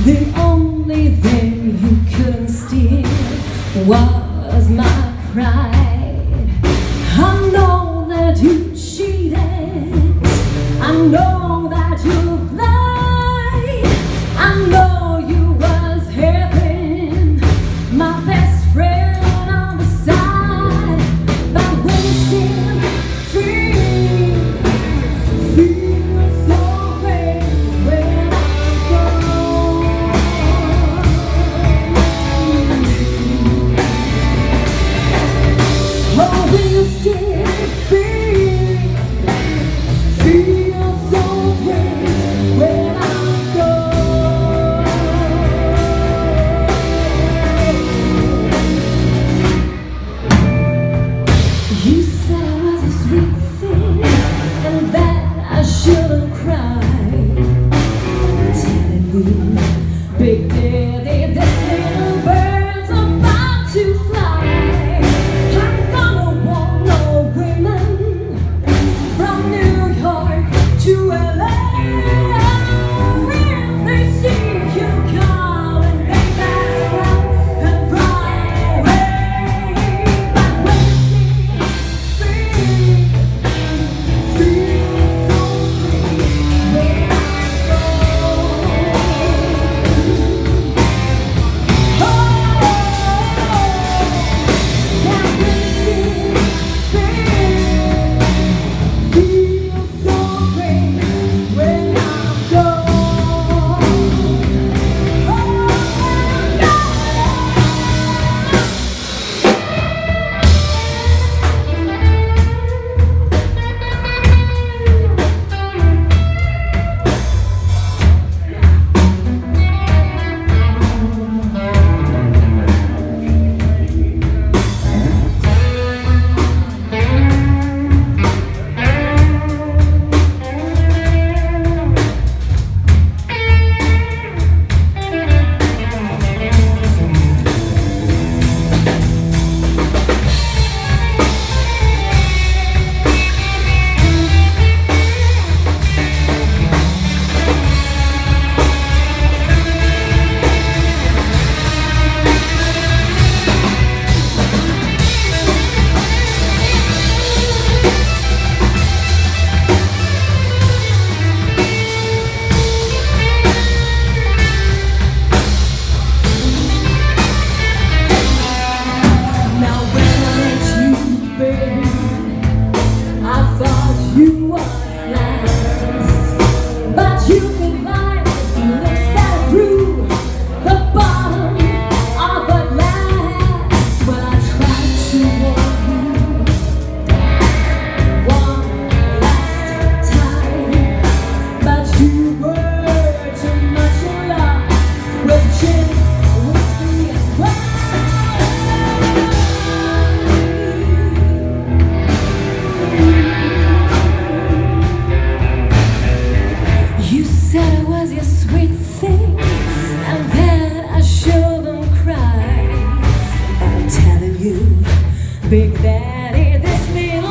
The only thing you couldn't steal was my pride. I know that you cheated, I know that you lied, I know you was having my best friend on the side. But when you still feel so great when I'm gone. Oh, will you still feel so great when I'm gone? You said I was a sweet thing and that I shouldn't cry. Telling you, Big Daddy, this little bird's about to fly. I'm gonna want no women from New York to LA. If they see you coming, they better run and fly away. But when you feel so free when I'm Big Daddy, this little